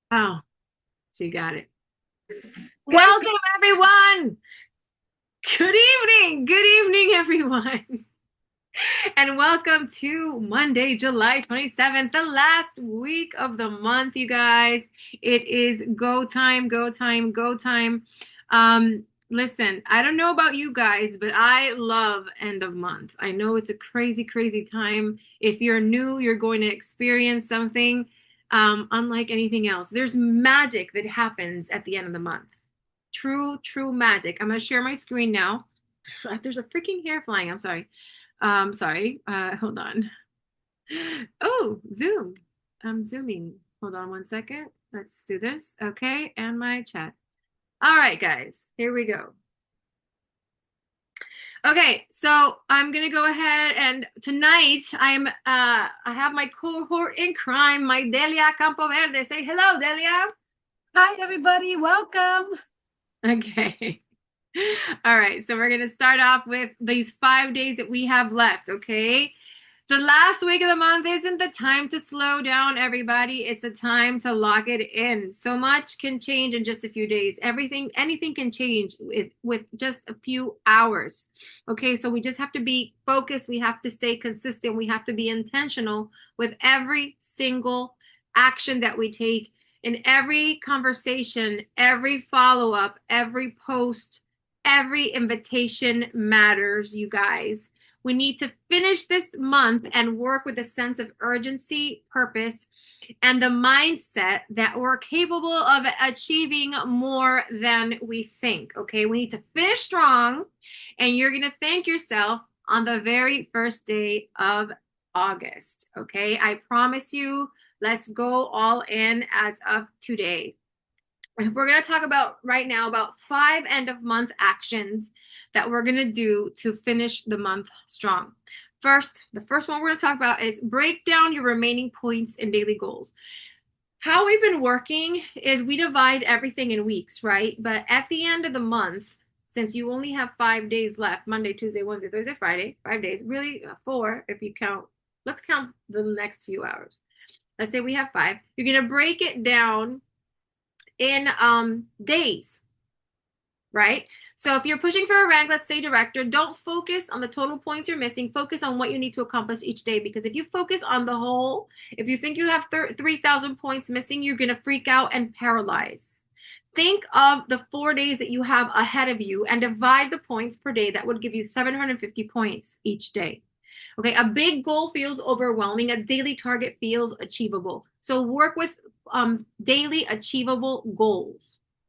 Oh, she got it. Guys, Welcome, everyone. Good evening. Good evening, everyone. And welcome to Monday, July 27th, the last week of the month, you guys. It is go time, go time, go time. Listen, I don't know about you guys, but I love end of month. I know it's a crazy, crazy time. If you're new, you're going to experience something unlike anything else. There's magic that happens at the end of the month. True, true magic. I'm going to share my screen now. There's a freaking hair flying. I'm sorry. Sorry. Hold on. Oh, Zoom. I'm zooming. Hold on one second. Let's do this. Okay, and my chat. All right, guys. Here we go. Okay, so I'm gonna go ahead and tonight I have my cohort in crime, my Delia Campoverde. Say hello, Delia. hi everybody, welcome. Okay. All right, so we're gonna start off with these 5 days that we have left, okay? The last week of the month isn't the time to slow down, everybody. It's a time to lock it in. So much can change in just a few days. Anything can change with just a few hours. Okay, so we just have to be focused. We have to stay consistent. We have to be intentional with every single action that we take in every conversation, every follow up, every post, every invitation matters, you guys. We need to finish this month and work with a sense of urgency, purpose, and the mindset that we're capable of achieving more than we think. Okay, we need to finish strong, and you're going to thank yourself on the very first day of August. Okay, I promise you, let's go all in as of today. We're going to talk about right now about 5 end of month actions that we're going to do to finish the month strong. The first one we're going to talk about is break down your remaining points and daily goals. How we've been working is we divide everything in weeks, right? But at the end of the month, since you only have 5 days left, Monday, Tuesday, Wednesday, Thursday, Friday, 5 days, really four if you count, let's count the next few hours. Let's say we have five. You're going to break it down in days, right? So if you're pushing for a rank, let's say director, don't focus on the total points you're missing. Focus on what you need to accomplish each day. Because if you focus on the whole, if you think you have 3,000 points missing, you're going to freak out and paralyze. Think of the 4 days that you have ahead of you and divide the points per day. That would give you 750 points each day. Okay, a big goal feels overwhelming. A daily target feels achievable. So work with daily achievable goals.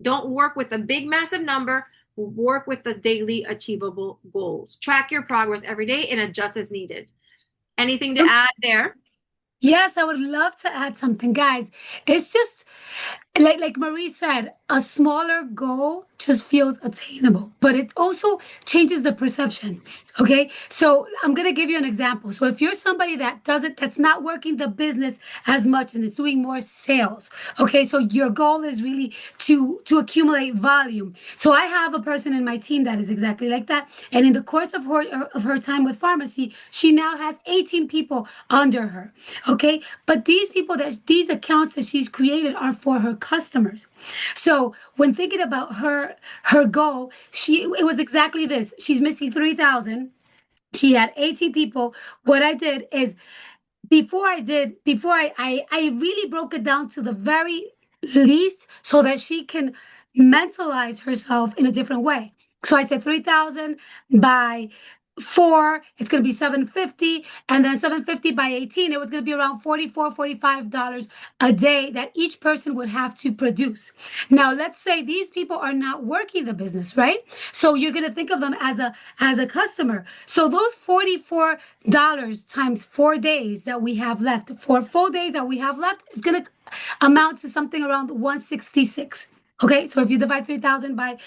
Don't work with a big, massive number. Work with the daily achievable goals. Track your progress every day and adjust as needed. Anything to add there? Yes, I would love to add something, guys. It's just like Marie said, a smaller goal just feels attainable, but it also changes the perception. Okay, so I'm gonna give you an example. So if you're somebody that's not working the business as much and is doing more sales, okay, so your goal is really to accumulate volume. So I have a person in my team that is exactly like that, and in the course of her time with pharmacy, she now has 18 people under her. Okay, but these accounts that she's created are for her customers. So when thinking about her goal, it was exactly this. She's missing 3,000. She had 18 people. What I did is before I really broke it down to the very least so that she can mentalize herself in a different way. So I said 3,000 by four, it's going to be 750, and then 750 by 18, it was going to be around $44, $45 a day that each person would have to produce. Now let's say these people are not working the business, right? So you're going to think of them as a customer. So those $44 times 4 days that we have left, 4 full days that we have left, is going to amount to something around 166. Okay, so if you divide 3,000 by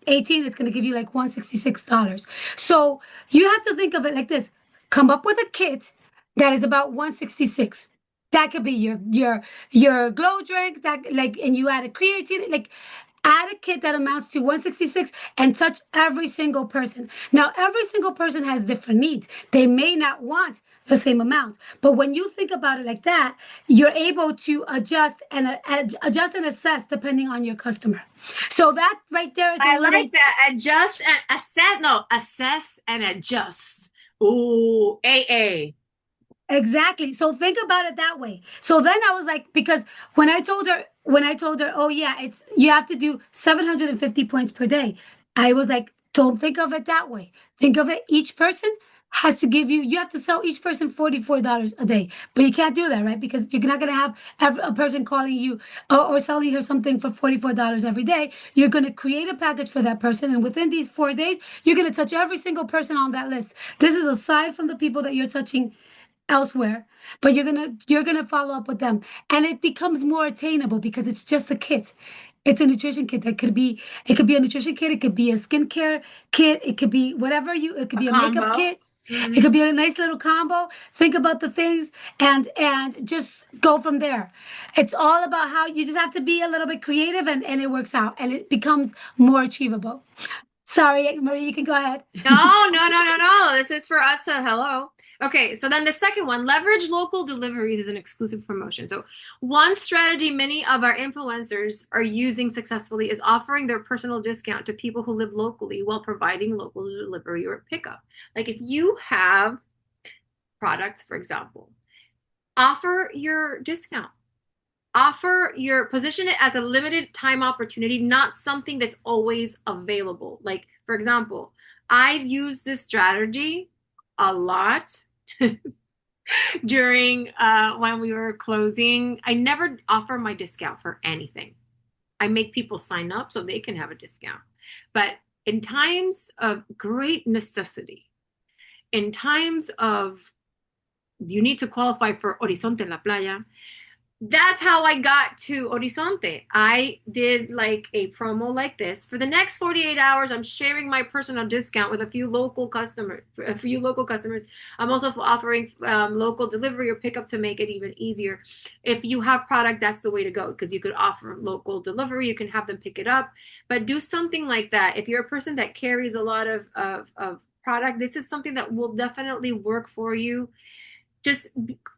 18, it's going to give you like $166. So you have to think of it like this: come up with a kit that is about 166. That could be your glow drink, that like, and you add a creatine, like Add a kit that amounts to 166 and touch every single person. Now, every single person has different needs. They may not want the same amount, but when you think about it like that, you're able to adjust and assess depending on your customer. So that right there is a I little. like that. Adjust and assess. No, assess and adjust. Ooh, AA. Exactly. So think about it that way. So then I was like, because when I told her, oh yeah, it's you have to do 750 points per day. I was like, don't think of it that way. Think of it, each person has to give you, you have to sell each person $44 a day. But you can't do that, right? Because you're not going to have a person calling you or selling her something for $44 every day. You're going to create a package for that person. And within these 4 days, you're going to touch every single person on that list. This is aside from the people that you're touching elsewhere, but you're gonna follow up with them, and it becomes more attainable because it's just a kit. It's a nutrition kit that could be, it could be a nutrition kit, it could be a skincare kit, it could be whatever you, it could A be a makeup combo. kit, it Hmm. could be a nice little combo. Think about the things and just go from there. It's all about how you just have to be a little bit creative, and it works out and it becomes more achievable. Sorry, Marie, you can go ahead. No, no, no, no, no. This is for us. Hello. Okay, so then the second one, leverage local deliveries is an exclusive promotion. So, one strategy many of our influencers are using successfully is offering their personal discount to people who live locally while providing local delivery or pickup. Like if you have products, for example, offer your discount. Offer your position it as a limited time opportunity, not something that's always available. Like, for example, I've used this strategy a lot during when we were closing. I never offer my discount for anything. I make people sign up so they can have a discount. But in times of great necessity, in times of you need to qualify for Horizonte La Playa, that's how I got to Horizonte. I did like a promo like this. For the next 48 hours, I'm sharing my personal discount with a few local customers. I'm also offering local delivery or pickup to make it even easier. If you have product, that's the way to go because you could offer local delivery. You can have them pick it up, but do something like that. If you're a person that carries a lot of product, this is something that will definitely work for you. Just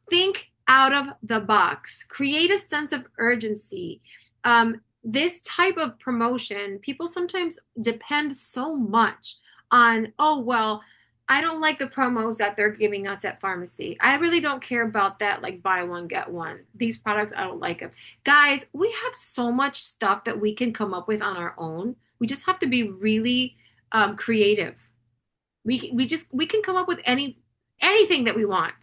think out of the box, create a sense of urgency. This type of promotion, people sometimes depend so much on, oh, well, I don't like the promos that they're giving us at pharmacy. I really don't care about that, like buy one, get one. These products, I don't like them. Guys, we have so much stuff that we can come up with on our own. We just have to be really creative. We can come up with anything that we want.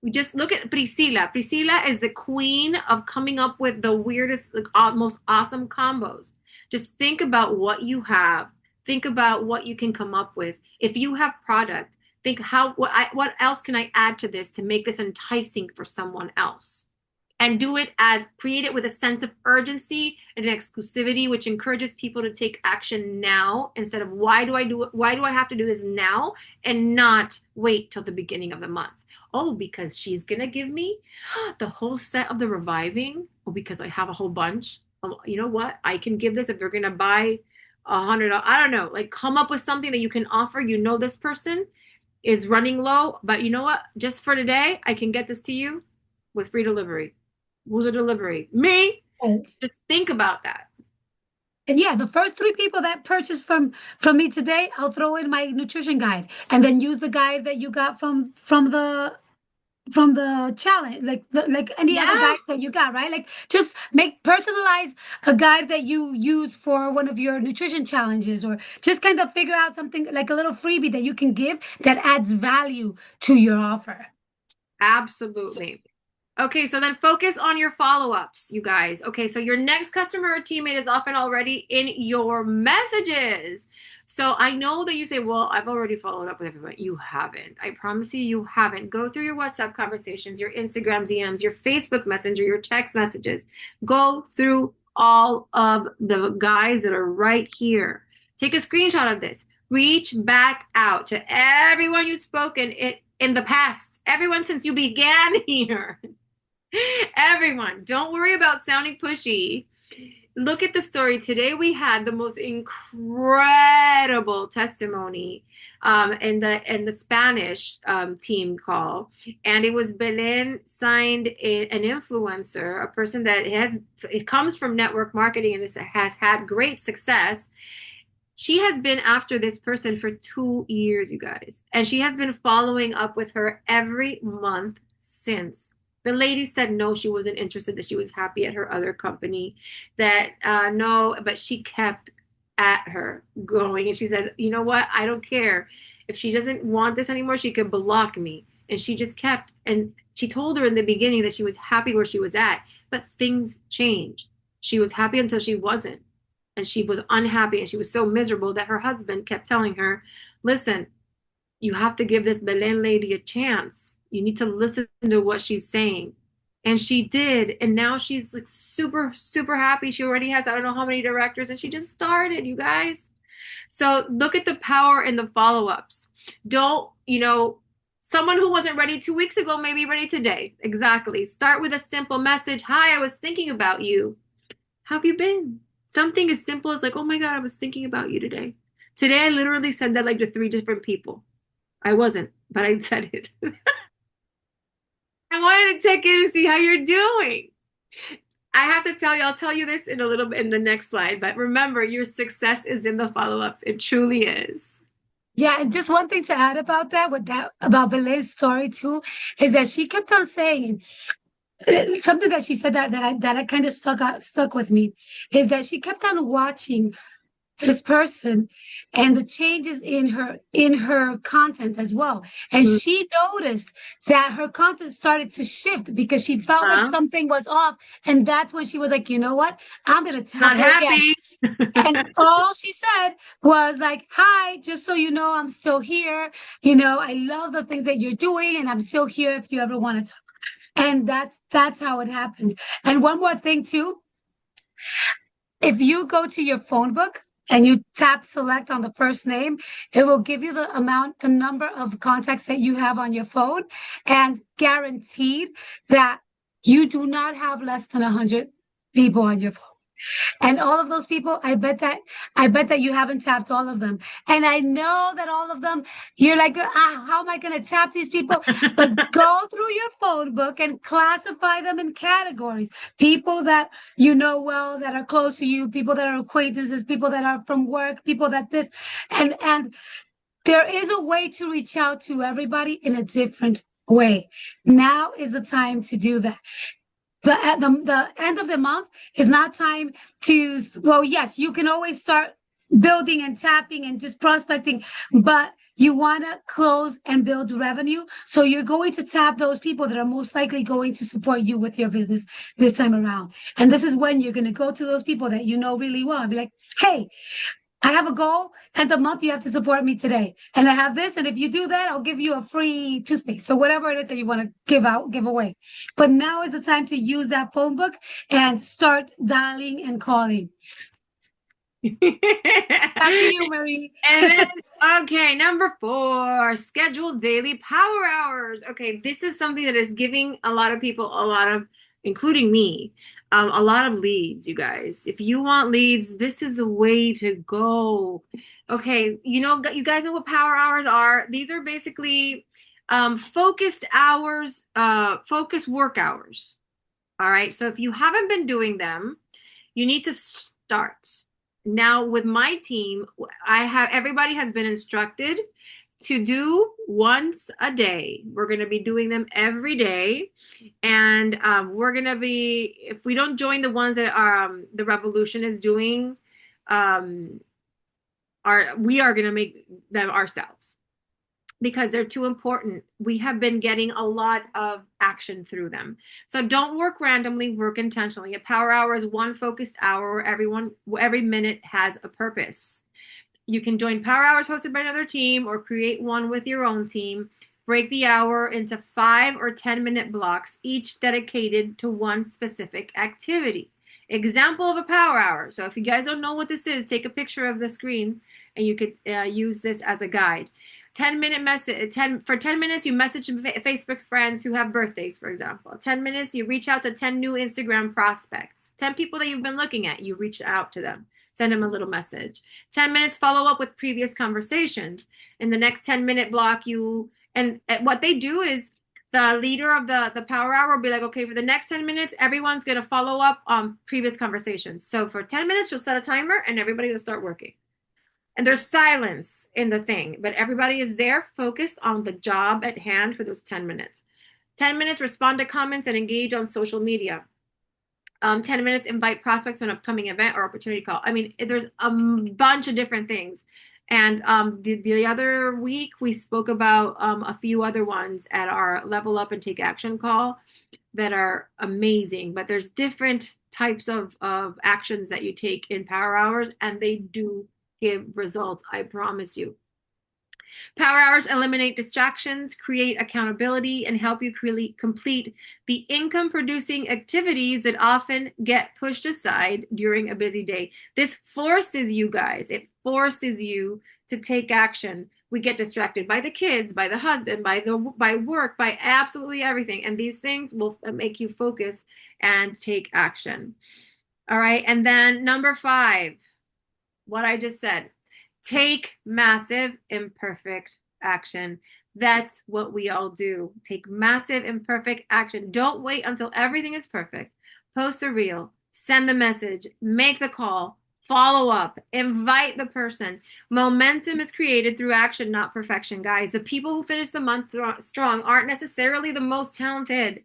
We just look at Priscilla. Priscilla is the queen of coming up with the weirdest, like, most awesome combos. Just think about what you have. Think about what you can come up with. If you have product, think what else can I add to this to make this enticing for someone else? And do it as create it with a sense of urgency and an exclusivity, which encourages people to take action now instead of why do I have to do this now and not wait till the beginning of the month. Oh, because she's gonna give me the whole set of the reviving. Oh, because I have a whole bunch. Oh, you know what? I can give this if they're gonna buy 100. I don't know. Like come up with something that you can offer. You know this person is running low, but you know what? Just for today, I can get this to you with free delivery. Who's the delivery? Me. Just think about that. And yeah, the first three people that purchase from me today, I'll throw in my nutrition guide, and then use the guide that you got from the challenge, like any other Yeah, guides that you got, right? Like just make personalize a guide that you use for one of your nutrition challenges, or just kind of figure out something like a little freebie that you can give that adds value to your offer. absolutely. Okay, so then focus on your follow-ups, you guys. Okay, so your next customer or teammate is often already in your messages. So I know that you say, well, I've already followed up with everyone. You haven't. I promise you, you haven't. Go through your WhatsApp conversations, your Instagram DMs, your Facebook Messenger, your text messages. Go through all of the guys that are right here. Take a screenshot of this. Reach back out to everyone you've spoken in the past, everyone since you began here. Everyone, don't worry about sounding pushy. look at the story today. We had the most incredible testimony in the Spanish team call, and it was Belen signed an influencer, a person that has it comes from network marketing and has had great success. She has been after this person for 2 years, you guys, and she has been following up with her every month since. The lady said no, she wasn't interested, that she was happy at her other company, that no, but she kept at her going. And she said, you know what? I don't care. If she doesn't want this anymore, she could block me. And she just kept, and she told her in the beginning that she was happy where she was at, but things changed. She was happy until she wasn't, and she was unhappy and she was so miserable that her husband kept telling her, listen, you have to give this Belen lady a chance. You need to listen to what she's saying. And she did. And now she's like super, super happy. She already has, I don't know how many directors, and she just started, you guys. So look at the power in the follow ups. Don't, someone who wasn't ready 2 weeks ago may be ready today. Exactly. Start with a simple message. Hi, I was thinking about you. How have you been? Something as simple as like, oh my God, I was thinking about you today. Today I literally said that like to 3 different people. I wasn't, but I said it. I wanted to check in and see how you're doing. I have to tell you, I'll tell you this in a little bit in the next slide, but remember, your success is in the follow-ups. It truly is. Yeah, and just one thing to add about that, with that about Belen's story too, is that she kept on saying something that she said that I kind of stuck with me, is that she kept on watching this person and the changes in her content as well, and she noticed that her content started to shift because she felt that Huh? something was off, and that's when she was like, you know what, I'm gonna tap Not her again. happy. And all she said was like, hi, just so you know, I'm still here. I love the things that you're doing, and I'm still here if you ever want to talk. And that's how it happens. And one more thing too, if you go to your phone book and you tap select on the first name, it will give you the number of contacts that you have on your phone, and guaranteed that you do not have less than 100 people on your phone. And all of those people, I bet that you haven't tapped all of them. And I know that all of them, you're like, how am I going to tap these people? But go through your phone book and classify them in categories. People that you know well, that are close to you, people that are acquaintances, people that are from work, people that this, and there is a way to reach out to everybody in a different way. Now is the time to do that. The end of the month is not time to, well, yes, you can always start building and tapping and just prospecting, but you want to close and build revenue. So you're going to tap those people that are most likely going to support you with your business this time around. And this is when you're going to go to those people that you know really well and be like, hey, I have a goal, and the month you have to support me today. And I have this. And if you do that, I'll give you a free toothpaste or whatever it is that you want to give away. But now is the time to use that phone book and start dialing and calling. Back to you, Marie. And then, okay, number 4, schedule daily power hours. Okay, this is something that is giving a lot of people a lot of, including me, a lot of leads, you guys. If you want leads, this is the way to go. Okay, you guys know what power hours are. These are basically focused hours, focused work hours. All right, so if you haven't been doing them, you need to start. Now with my team, everybody has been instructed to do once a day. We're going to be doing them every day, and we're going to be, if we don't join the ones that the Revolution is doing, we are going to make them ourselves because they're too important. We have been getting a lot of action through them. So don't work randomly, work intentionally. A power hour is one focused hour where every minute has a purpose. You can join power hours hosted by another team or create one with your own team. Break the hour into 5 or 10-minute blocks, each dedicated to one specific activity. Example of a power hour. So if you guys don't know what this is, take a picture of the screen and you could use this as a guide. 10-minute message, 10 for 10 minutes you message Facebook friends who have birthdays, for example. 10 minutes you reach out to 10 new Instagram prospects. 10 people that you've been looking at, you reach out to them. Send them a little message. 10 minutes follow up with previous conversations. In the next 10-minute block, you and what they do is the leader of the power hour will be like, okay, for the next 10 minutes, everyone's going to follow up on previous conversations. So for 10 minutes, you'll set a timer and everybody will start working. And there's silence in the thing, but everybody is there focused on the job at hand for those 10 minutes. 10 minutes, respond to comments and engage on social media. 10 minutes, invite prospects to an upcoming event or opportunity call. I mean, there's a bunch of different things. And the other week, we spoke about a few other ones at our Level Up and Take Action call that are amazing. But there's different types of actions that you take in Power Hours, and they do give results, I promise you. Power hours eliminate distractions, create accountability, and help you complete the income producing activities that often get pushed aside during a busy day. This forces you guys, it forces you to take action. We get distracted by the kids, by the husband, by work, by absolutely everything. And these things will make you focus and take action. All right. And then number 5, what I just said. Take massive imperfect action. That's what we all do. Take massive imperfect action. Don't wait until everything is perfect. Post a reel, send the message, make the call, follow up, invite the person. Momentum is created through action, not perfection, guys. The people who finish the month strong aren't necessarily the most talented.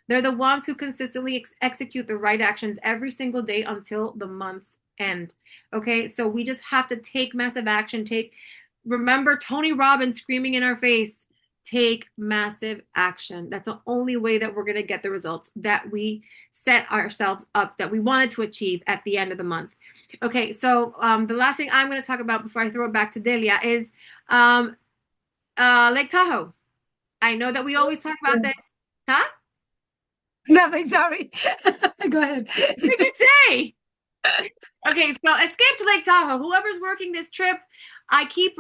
They're the ones who consistently execute the right actions every single day until the month's end. Okay, so we just have to take massive action. Remember Tony Robbins screaming in our face, take massive action. That's the only way that we're going to get the results that we set ourselves up, that we wanted to achieve at the end of the month. Okay, so the last thing I'm going to talk about before I throw it back to Delia is Lake Tahoe. I know that we always talk about this. Huh? Nothing, sorry. Go ahead. What did you say? Okay, so escape to Lake Tahoe. Whoever's working this trip, I keep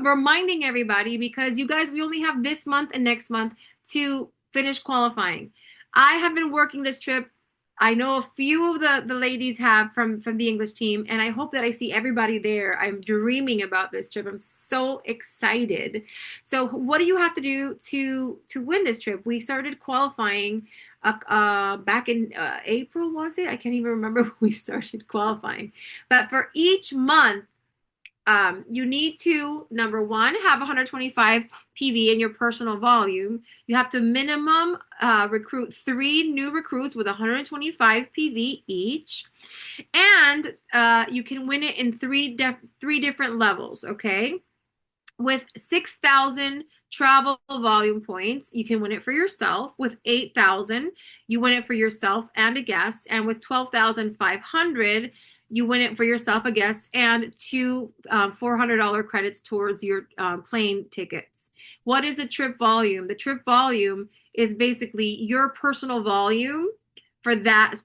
reminding everybody, because you guys, we only have this month and next month to finish qualifying. I have been working this trip. I know a few of the ladies have from the English team, and I hope that I see everybody there. I'm dreaming about this trip. I'm so excited. So what do you have to do to win this trip? We started qualifying back in April, was it? I can't even remember when we started qualifying. But for each month, you need to, number 1, have 125 PV in your personal volume. You have to minimum recruit 3 new recruits with 125 PV each. And you can win it in three different levels, okay? With 6,000 travel volume points, you can win it for yourself. With 8,000, you win it for yourself and a guest. And with 12,500, you win it for yourself, a guest, and 2 $400 credits towards your plane tickets. What is a trip volume? The trip volume is basically your personal volume for that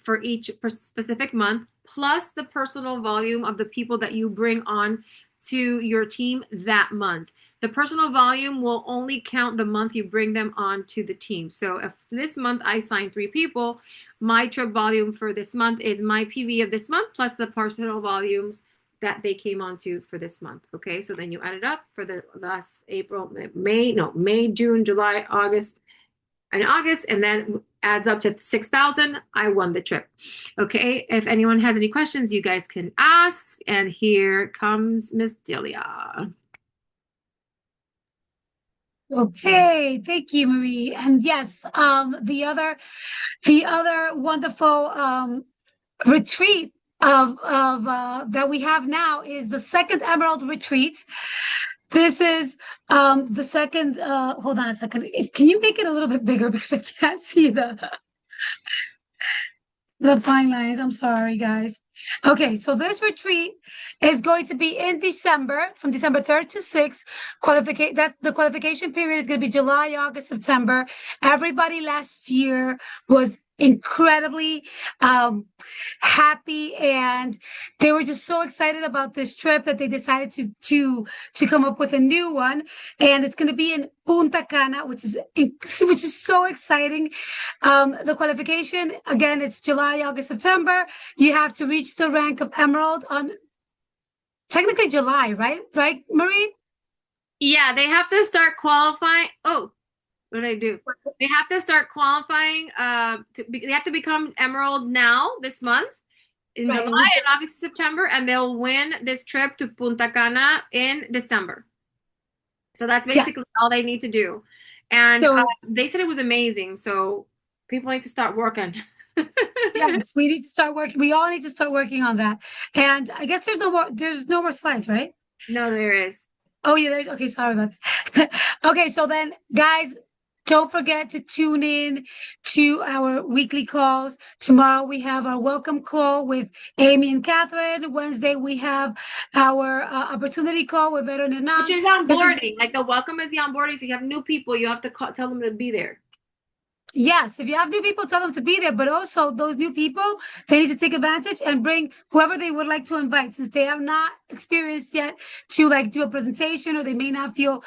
for each specific month, plus the personal volume of the people that you bring on to your team that month. The personal volume will only count the month you bring them on to the team. So if this month I sign 3 people, my trip volume for this month is my PV of this month plus the personal volumes that they came on to for this month. Okay, so then you add it up for the last May, June, July, August, and then adds up to 6,000. I won the trip. Okay, if anyone has any questions, you guys can ask. And here comes Miss Delia. Okay, thank you, Marie. And yes, the other wonderful retreat of that we have now is the second Emerald retreat. This is the second. Hold on a second. Can you make it a little bit bigger because I can't see the fine lines? I'm sorry, guys. Okay, so this retreat is going to be in December, from December 3rd to 6th. That's the qualification period is going to be July, August, September. Everybody last year was incredibly um, happy, and they were just so excited about this trip that they decided to come up with a new one, and it's going to be in Punta Cana, which is so exciting. The qualification again, it's July, August, September. You have to reach the rank of Emerald on technically July, right? Right, Marie? Yeah, they have to start qualifying. Oh, what did I do? They have to start qualifying. They have to become Emerald now this month in July Right. And we and August, September, and they'll win this trip to Punta Cana in December. So that's yeah. basically all they need to do. And So they said it was amazing. So people need to start working. yes, we need to start working. We all need to start working on that. And I guess there's no more slides, right? No, there is. Oh yeah, there's okay, sorry about that. Okay, so then guys, don't forget to tune in to our weekly calls. Tomorrow we have our welcome call with Amy and Catherine. Wednesday we have our opportunity call with Vero and Which Hernan. is This is onboarding. Like the welcome is the onboarding. So you have new people, you have to tell them to be there. Yes, if you have new people, tell them to be there. But also, those new people, they need to take advantage and bring whoever they would like to invite, since they have not experienced yet to like do a presentation, or they may not feel,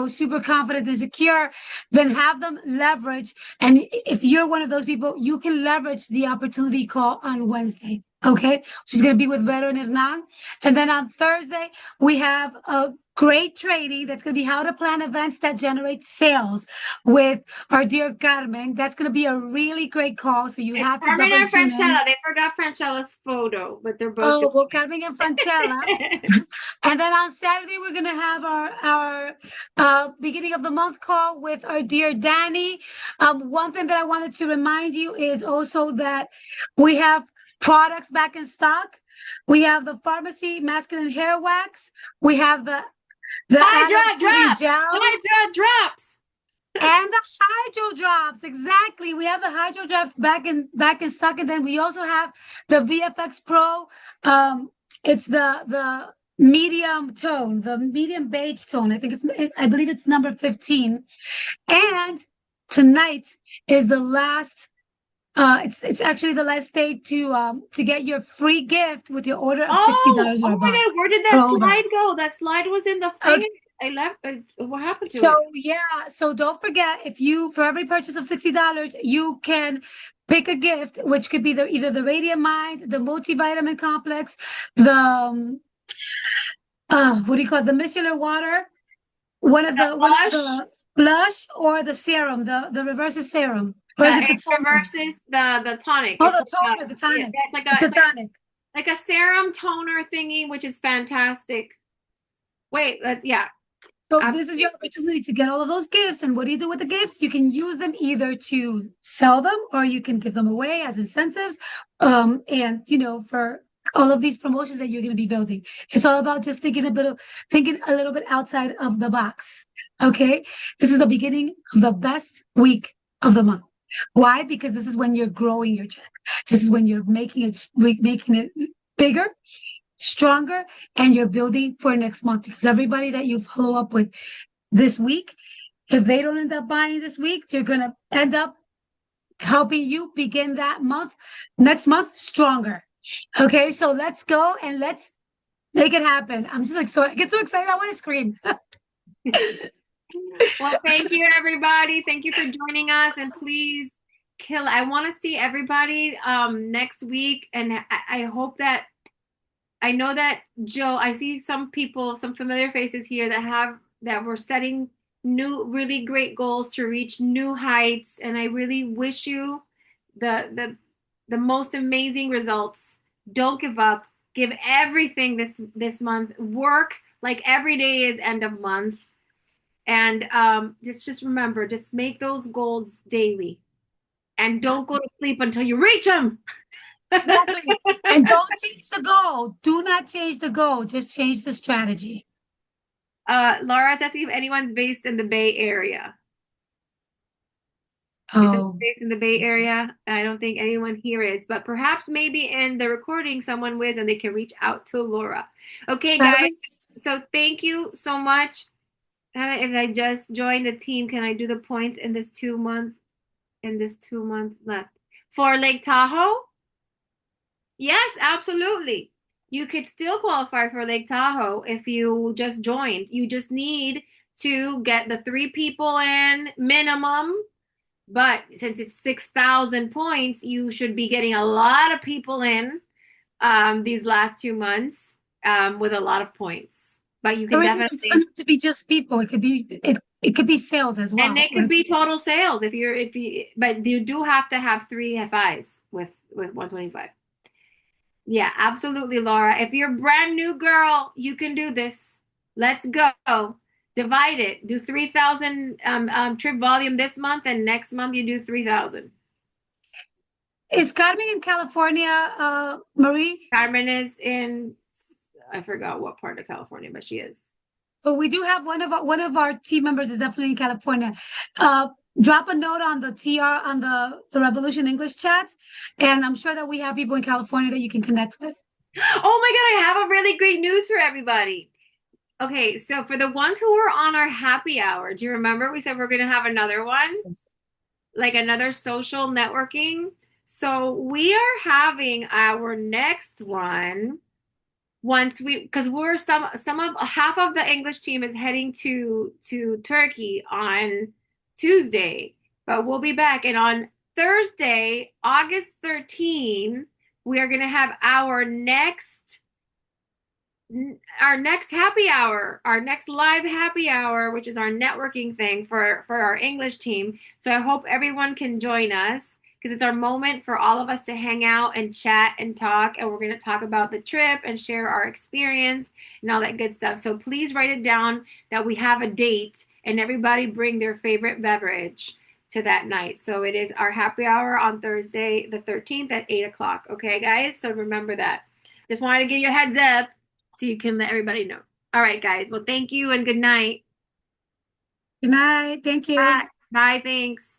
super confident and secure. Then have them leverage. And if you're one of those people, you can leverage the opportunity call on Wednesday. Okay, she's going to be with Vero and Hernan. And then on Thursday, we have a great training that's going to be how to plan events that generate sales with our dear Carmen. That's going to be a really great call. So you It's have to Carmen definitely and tune in. Franchella. They forgot Francella's photo, but they're both Oh, doing well, Carmen and Francella. it. And then on Saturday, we're going to have our beginning of the month call with our dear Danny. One thing that I wanted to remind you is also that we have products back in stock. We have the pharmacy masculine hair wax. We have the aloe Hydra soothing drops. gel. Hydra drops. And the hydro drops, exactly. We have the hydro drops back in stock, and then we also have the VFX Pro. Um, it's the medium tone, the medium beige tone. I believe it's number 15. And tonight is the last. It's actually the last day to get your free gift with your order of Oh, $60 or oh my above God, where did or that over. slide go? That slide was in the thing. I left. What happened to So it? yeah, so don't forget, if you for every purchase of $60, you can pick a gift, which could be either the Radiant Mind, the multivitamin complex, the what do you call it, the micellar water, one of Blush. the blush, or the serum, the reverses serum, or is it the It toner? reverses the tonic. Oh, It's the like toner, the yeah, tonic. it's It's a tonic. like a serum toner thingy, which is fantastic. Wait, yeah, So this is absolutely. your opportunity to get all of those gifts. And what do you do with the gifts? You can use them either to sell them, or you can give them away as incentives. And for all of these promotions that you're going to be building, it's all about just thinking a little bit outside of the box. Okay. This is the beginning of the best week of the month. Why? Because this is when you're growing your check. This is when you're making it bigger, stronger, and you're building for next month, because everybody that you follow up with this week, if they don't end up buying this week, they're going to end up helping you begin that month, next month, stronger. Okay, so let's go and let's make it happen. I'm just like, I get so excited, I want to scream. Well, thank you, everybody. Thank you for joining us, and please kill. I want to see everybody next week, and I hope that I know that Joe. I see some people, some familiar faces here that were setting new, really great goals to reach new heights, and I really wish you the the most amazing results. Don't give up. Give everything this month. Work like every day is end of month. And just remember, just make those goals daily, and don't Yes, go to sleep until you reach them. exactly. And don't change the goal. Do not change the goal. Just change the strategy. Laura's asking if anyone's based in the Bay Area. Is it Oh, based in the Bay Area? I don't think anyone here is, but perhaps maybe in the recording someone was, and they can reach out to Laura. Okay, guys. Carmen? So thank you so much. If I just joined the team, can I do the points in this 2 month left? For Lake Tahoe? Yes, absolutely. You could still qualify for Lake Tahoe if you just joined. You just need to get the 3 people in minimum. But since it's 6,000 points, you should be getting a lot of people in these last 2 months with a lot of points. But you can Or it definitely, doesn't have to be just people. It could be sales as and well. it could be total sales but you do have to have 3 FIs with 125. Yeah, absolutely, Laura. If you're a brand new girl, you can do this. Let's go. Divide it. Do 3,000 trip volume this month, and next month you do 3,000. Is Carmen in California, Marie? Carmen is in, I forgot what part of California, but she is. But we do have one of our team members is definitely in California. Uh, Drop a note on the TR on the Revolution English chat, and I'm sure that we have people in California that you can connect with. Oh my God, I have a really great news for everybody. Okay, so for the ones who were on our happy hour, do you remember we said we're going to have another one? Like another social networking? So we are having our next one once we because we're some of half of the English team is heading to Turkey on Tuesday, but we'll be back. And on Thursday, August 13, we are going to have our next happy hour, our next live happy hour, which is our networking thing for our English team. So I hope everyone can join us because it's our moment for all of us to hang out and chat and talk. And we're going to talk about the trip and share our experience and all that good stuff. So please write it down that we have a date and everybody bring their favorite beverage to that night. So it is our happy hour on Thursday, the 13th at 8 o'clock. Okay, guys? So remember that. Just wanted to give you a heads up so you can let everybody know. All right, guys. Well, thank you and good night. Good night. Thank Bye. you. Bye. Thanks.